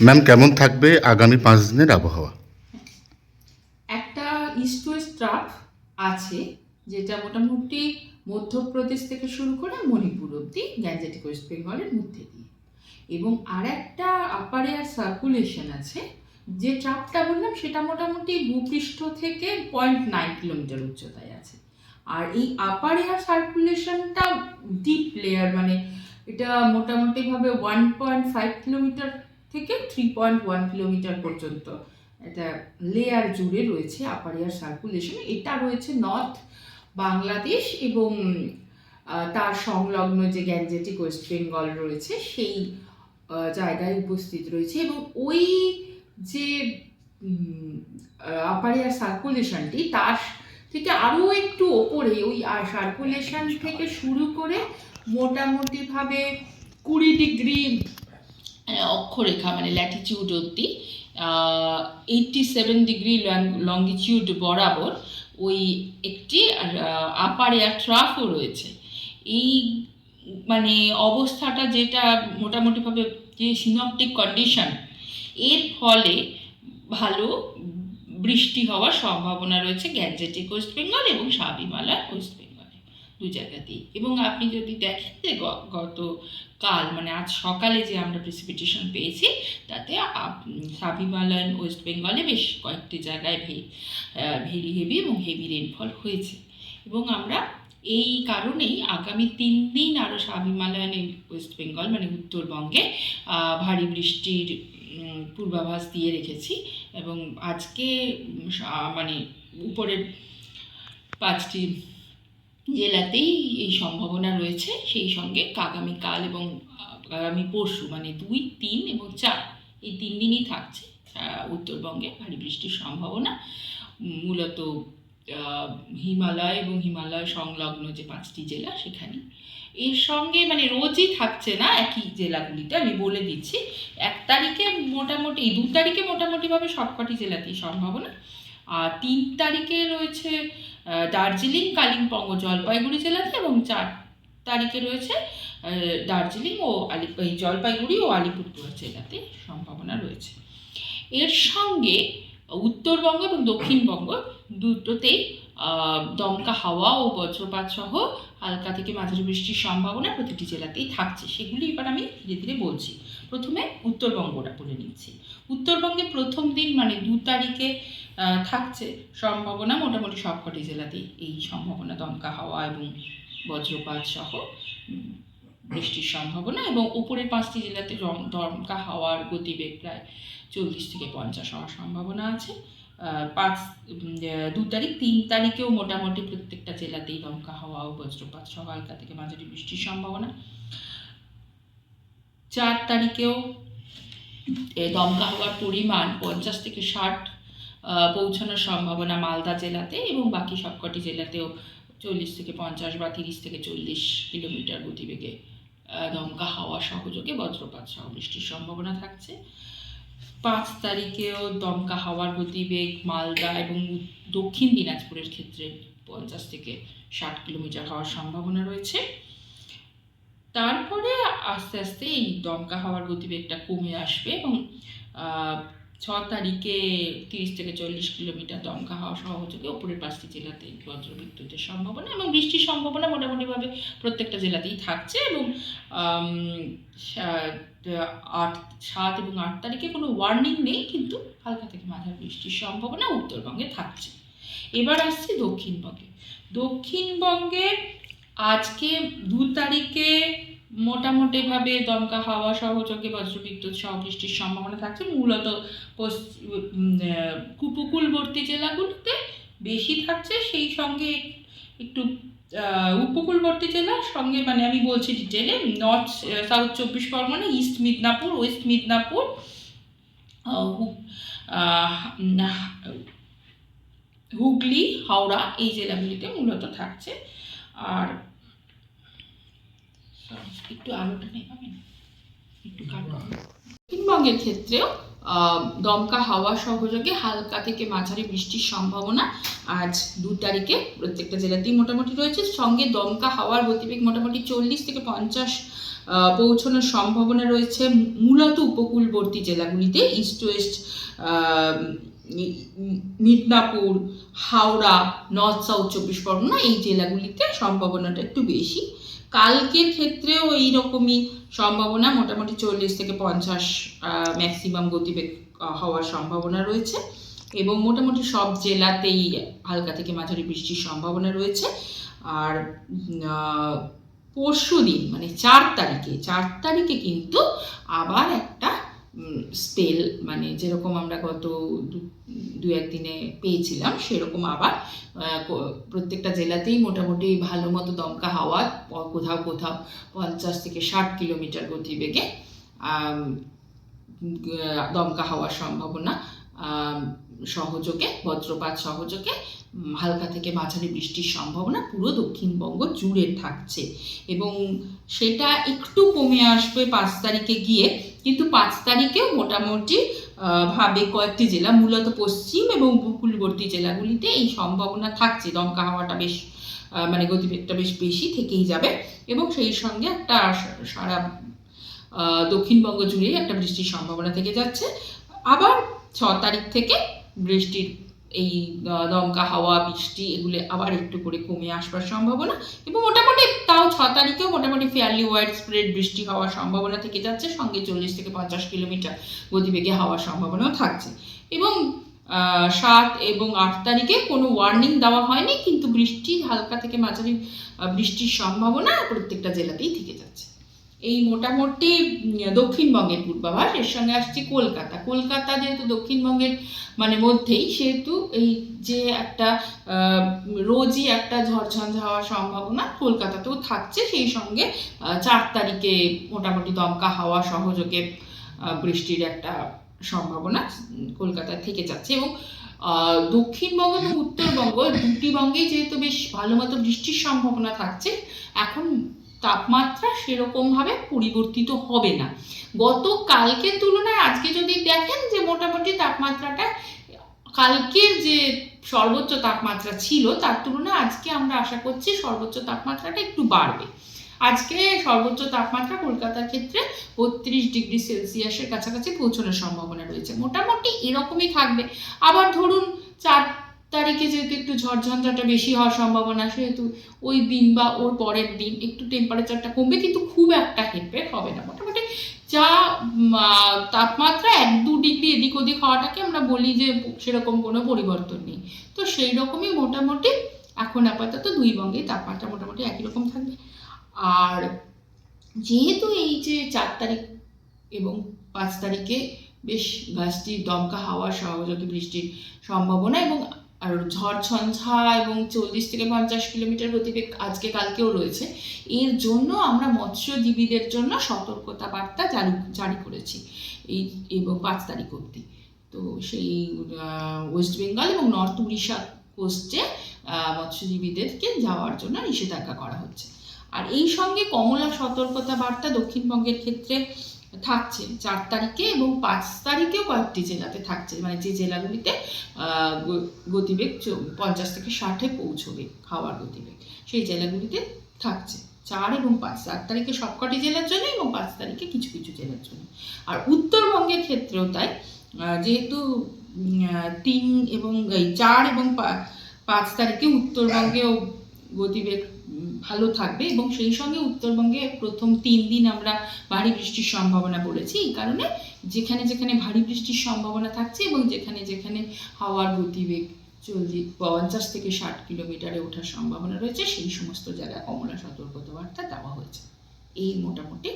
Ma'am, কেমন থাকবে আগামী 5 দিনের আবহাওয়া? একটা ইস্ট ওয়েস্ট ট্রাফ আছে, যেটা মোটামুটি মধ্যপ্রদেশ থেকে শুরু করে মণিপুর অব্দি গ্যাঞ্জেটিক ওয়েস্ট বেঙ্গলের মধ্যে দিয়ে, এবং আর একটা আপার এয়ার সার্কুলেশন আছে। যে ট্রাফটা বললাম সেটা মোটামুটি ভূপৃষ্ঠ থেকে 0.9 কিলোমিটার উচ্চতায় আছে। আর এই আপার এয়ার সার্কুলেশনটা ডিপ লেয়ার, মানে এটা মোটামুটিভাবে 1.5 কিলোমিটার থেকে 3.1 কিলোমিটার পর্যন্ত একটা লেয়ার জুড়ে রয়েছে আপার এয়ার সার্কুলেশন। এটা রয়েছে নর্থ বাংলাদেশ এবং তার সংলগ্ন যে গ্যাঞ্জেটিক ওয়েস্ট বেঙ্গল রয়েছে সেই জায়গায় উপস্থিত রয়েছে। এবং ওই যে আপার এয়ার সার্কুলেশনটি তার থেকে আরও একটু ওপরে ওই সার্কুলেশন থেকে শুরু করে মোটামুটিভাবে 20 ডিগ্রি অক্ষরেখা মানে ল্যাটিটিউড অব্দি 87 ডিগ্রি লঙ্গিটিউড বরাবর ওই একটি আপার এয়ার ট্রাফও রয়েছে। এই মানে অবস্থাটা যেটা মোটামুটিভাবে যে সিনপটিক কন্ডিশন, এর ফলে ভালো বৃষ্টি হওয়ার সম্ভাবনা রয়েছে গ্যাঞ্জেটিক ওয়েস্ট বেঙ্গল এবং সাব হিমালয় ওয়েস্ট বেঙ্গলে, দু জায়গাতেই। এবং আপনি যদি দেখেন যে কাল মানে আজ সকালে যে আমরা প্রেসিপিটেশন পেয়েছি, তাতে সাব হিমালয়ান ওয়েস্ট বেঙ্গলে বেশ কয়েকটি জায়গায় ভেরি হেভি এবং হেভি রেনফল হয়েছে। এবং আমরা এই কারণেই আগামী 3 দিন আরও সাব হিমালয়ান ওয়েস্ট বেঙ্গল মানে উত্তরবঙ্গে ভারী বৃষ্টির পূর্বাভাস দিয়ে রেখেছি। এবং আজকে মানে উপরের 5টি জেলাতেই এই সম্ভাবনা রয়েছে। সেই সঙ্গে আগামীকাল এবং আগামী পরশু মানে 2, 3 এবং 4 এই 3 দিনই থাকছে উত্তরবঙ্গে ভারী বৃষ্টির সম্ভাবনা, মূলত হিমালয় এবং হিমালয় সংলগ্ন যে 5টি জেলা সেখানে। এর সঙ্গে মানে রোজই থাকছে না একই জেলাগুলিতে, আমি বলে দিচ্ছি। 1 তারিখে মোটামুটি 2 তারিখে মোটামুটিভাবে সবকটি জেলাতেই সম্ভাবনা। আর 3 তারিখে রয়েছে দার্জিলিং, কালিম্পং ও জলপাইগুড়ি জেলাতে, এবং 4 তারিখে রয়েছে দার্জিলিং ও জলপাইগুড়ি ও আলিপুরদুয়ার জেলাতে সম্ভাবনা রয়েছে। এর সঙ্গে উত্তরবঙ্গ এবং দক্ষিণবঙ্গ দুটোতেই দমকা হাওয়া ও বজ্রপাত সহ হালকা থেকে মাঝারি বৃষ্টির সম্ভাবনা প্রতিটি জেলাতেই থাকছে। সেগুলি এবার আমি ধীরে ধীরে বলছি। প্রথমে উত্তরবঙ্গটা বলে নিচ্ছি। উত্তরবঙ্গে প্রথম দিন মানে 2 তারিখে থাকছে সম্ভাবনা মোটামুটি সবকটি জেলাতেই এই সম্ভাবনা, দমকা হাওয়া এবং বজ্রপাত সহ বৃষ্টির সম্ভাবনা। এবং উপরের 5টি জেলাতে দমকা হাওয়ার গতিবেগ প্রায় 40 থেকে 50 হওয়ার সম্ভাবনা আছে। 2 তারিখ 3 তারিখেও মোটামুটি প্রত্যেকটা জেলাতেই দমকা হাওয়া ও বজ্রপাত সহ হালকা থেকে মাঝারি বৃষ্টির সম্ভাবনা। 4 তারিখেও দমকা হাওয়ার পরিমাণ 50 থেকে 60 পৌঁছানোর সম্ভাবনা মালদা জেলাতে, এবং বাকি সবকটি জেলাতেও 40 থেকে 50 বা 30 থেকে 40 কিলোমিটার গতিবেগে দমকা হাওয়া সহযোগে বজ্রপাত সহ বৃষ্টির সম্ভাবনা থাকছে। 5 তারিখেও দমকা হাওয়ার গতিবেগ মালদা এবং দক্ষিণ দিনাজপুরের ক্ষেত্রে 50 থেকে 60 কিলোমিটার হওয়ার সম্ভাবনা রয়েছে। তারপরে আস্তে আস্তে এই দমকা হাওয়ার গতিবেগটা কমে আসবে এবং 6 তারিখে 30 থেকে 40 কিলোমিটার দমকা হাওয়া সহযোগে উপরের 5টি জেলাতে বজ্রবিদ্যুতের সম্ভাবনা এবং বৃষ্টির সম্ভাবনা মোটামুটিভাবে প্রত্যেকটা জেলাতেই থাকছে। এবং 7 এবং 8 তারিখে কোনো ওয়ার্নিং নেই, কিন্তু হালকা থেকে মাঝারি বৃষ্টির সম্ভাবনা উত্তরবঙ্গে থাকছে। এবার আসছি দক্ষিণবঙ্গে। দক্ষিণবঙ্গে আজকে 2 তারিখে মোটামুটিভাবে দমকা হাওয়া সহযোগে বজ্রবিদ্যুৎ সহ বৃষ্টির সম্ভাবনা থাকছে, মূলত উপকূলবর্তী জেলাগুলিতে বেশি থাকছে। সেই সঙ্গে একটু উপকূলবর্তী জেলার সঙ্গে মানে আমি বলছি ডিটেলে, north south 24 Pargana, east Midnapore, West Midnapore, Hooghly, Howrah এই জেলাগুলিতে মূলত থাকছে। আর একটু আলোটা নেই পাবেন একটু কাটুন। দক্ষিণবঙ্গের ক্ষেত্রেও দমকা হাওয়া সহযোগে হালকা থেকে মাঝারি বৃষ্টির সম্ভাবনা আজ 2 তারিখে প্রত্যেকটা জেলাতেই মোটামুটি রয়েছে। সঙ্গে দমকা হাওয়ার গতিবেগ মোটামুটি 40 থেকে 50 পৌঁছানোর সম্ভাবনা রয়েছে মূলত উপকূলবর্তী জেলাগুলিতে, east West, Midnapore, Howrah, north south 24 Pargana, এই জেলাগুলিতে সম্ভাবনাটা একটু বেশি। কালকের ক্ষেত্রেও এইরকমই সম্ভাবনা, মোটামুটি 40 থেকে 50 ম্যাক্সিমাম গতিবেগ হওয়ার সম্ভাবনা রয়েছে এবং মোটামুটি সব জেলাতেই হালকা থেকে মাঝারি বৃষ্টির সম্ভাবনা রয়েছে। আর পরশু দিন মানে 4 তারিখে কিন্তু আবার একটা স্পেল, মানে যেরকম আমরা গত দু একদিনে পেয়েছিলাম সেরকম আবার প্রত্যেকটা জেলাতেই মোটামুটি ভালো মতো দমকা হাওয়া, কোথাও কোথাও 50 থেকে 60 কিলোমিটার গতিবেগে দমকা হওয়ার সম্ভাবনা সহযোগে, বজ্রপাত সহযোগে হালকা থেকে মাঝারি বৃষ্টির সম্ভাবনা পুরো দক্ষিণবঙ্গ জুড়ে থাকছে এবং সেটা একটু কমে আসবে 5 তারিখে গিয়ে, কিন্তু 5 তারিখেও মোটামুটি ভাবে কয়েকটি জেলা, মূলত পশ্চিম এবং উপকূলবর্তী জেলাগুলিতে এই সম্ভাবনা থাকছে, দমকা হাওয়াটা বেশ মানে গতিবেগটা বেশ বেশি থেকেই যাবে এবং সেই সঙ্গে একটা সারা দক্ষিণবঙ্গ জুড়েই একটা বৃষ্টির সম্ভাবনা থেকে যাচ্ছে। আবার 6 তারিখ থেকে বৃষ্টির এই দমকা হাওয়া, বৃষ্টি এগুলো আবার একটু করে কমে আসবার সম্ভাবনা এবং মোটামুটি তাও 6 তারিখেও মোটামুটি ফেয়ারলি ওয়াইড স্প্রেড বৃষ্টি হওয়ার সম্ভাবনা থেকে যাচ্ছে, সঙ্গে 40 থেকে 50 কিলোমিটার গতিবেগে হওয়ার সম্ভাবনাও থাকছে। এবং 7 এবং 8 তারিখে কোনো ওয়ার্নিং দেওয়া হয়নি, কিন্তু বৃষ্টি হালকা থেকে মাঝারি বৃষ্টির সম্ভাবনা প্রত্যেকটা জেলাতেই থেকে যাচ্ছে। এই মোটামুটি দক্ষিণবঙ্গের পূর্বাভাস। এর সঙ্গে আসছে কলকাতা যেহেতু দক্ষিণবঙ্গের মানে মধ্যেই, সেহেতু এই যে একটা রোজই একটা ঝড়ঝঞ্ঝা হওয়ার সম্ভাবনা কলকাতাতেও থাকছে, সেই সঙ্গে 4 তারিখে মোটামুটি দমকা হাওয়া সহযোগে বৃষ্টির একটা সম্ভাবনা কলকাতা থেকে যাচ্ছে এবং দক্ষিণবঙ্গ এবং উত্তরবঙ্গ দুটি বঙ্গেই যেহেতু বেশ ভালো মতো বৃষ্টির সম্ভাবনা থাকছে, এখন তাপমাত্রা সেরকমভাবে পরিবর্তিত হবে না। কালকের তুলনায় আজকে যদি দেখেন যে মোটামুটি তাপমাত্রাটা কালকের যে সর্বোচ্চ তাপমাত্রা ছিল তার তুলনায় আজকে আমরা আশা করছি সর্বোচ্চ তাপমাত্রাটা একটু বাড়বে। আজকে সর্বোচ্চ তাপমাত্রা কলকাতার ক্ষেত্রে 32 ডিগ্রি সেলসিয়াসের কাছাকাছি পৌঁছানোর সম্ভাবনা রয়েছে, মোটামুটি এরকমই থাকবে। আবার ধরুন 4 তারিখে যেহেতু একটু ঝড়ঝঞ্ঝাটা বেশি হওয়ার সম্ভাবনা, সেহেতু ওই দিন বা ওর পরের দিন একটু টেম্পারেচারটা কমবে, কিন্তু খুব একটা হেরফের হবে না। মোটামুটি যা তাপমাত্রা 1-2 ডিগ্রি এদিক ওদিক হওয়াটাকে আমরা বলি যে সেরকম কোনো পরিবর্তন নেই, তো সেই রকমই মোটামুটি এখন আপাতত দুই বঙ্গেই তাপমাত্রা মোটামুটি একই রকম থাকবে। আর যেহেতু এই যে 4 তারিখ এবং 5 তারিখে বেশ গাছটির দমকা হাওয়া সহযোগী বৃষ্টির সম্ভাবনা এবং আর ঝড়ঝঞ্ঝা এবং 40 থেকে 50 কিলোমিটার গতিবেগ আজকে কালকেও রয়েছে, এর জন্য আমরা মৎস্যজীবীদের জন্য সতর্কতা বার্তা জারি করেছি এবং 5 তারিখ অবধি। তো সেই ওয়েস্ট বেঙ্গল এবং নর্থ উড়িষ্যা কোস্টে মৎস্যজীবীদেরকে যাওয়ার জন্য নিষেধাজ্ঞা করা হচ্ছে। আর এই সঙ্গে কমলা সতর্কতা বার্তা দক্ষিণবঙ্গের ক্ষেত্রে থাকছে 4 তারিখে এবং 5 তারিখেও কয়েকটি জেলাতে থাকছে, মানে যে জেলাগুলিতে গতিবেগ 50 থেকে 60-এ পৌঁছবে হাওয়ার গতিবেগ, সেই জেলাগুলিতে থাকছে 4 এবং 5। 4 তারিখে সবকটি জেলার জন্য এবং 5 তারিখে কিছু কিছু জেলার জন্য। আর উত্তরবঙ্গের ক্ষেত্রেও তাই, যেহেতু 3 এবং 4 এবং 5 তারিখে উত্তরবঙ্গেও গতিবেগ ভালো থাকবে এবং সেই সঙ্গে উত্তরবঙ্গে প্রথম 3 দিন আমরা ভারী বৃষ্টির সম্ভাবনা বলেছি, এই কারণে যেখানে যেখানে ভারী বৃষ্টির সম্ভাবনা থাকছে এবং যেখানে যেখানে হাওয়ার গতিবেগ 50 থেকে 60 কিলোমিটারে ওঠার সম্ভাবনা রয়েছে, সেই সমস্ত জায়গায় কমলা সতর্কতা বার্তা দেওয়া হয়েছে। এই মোটামুটি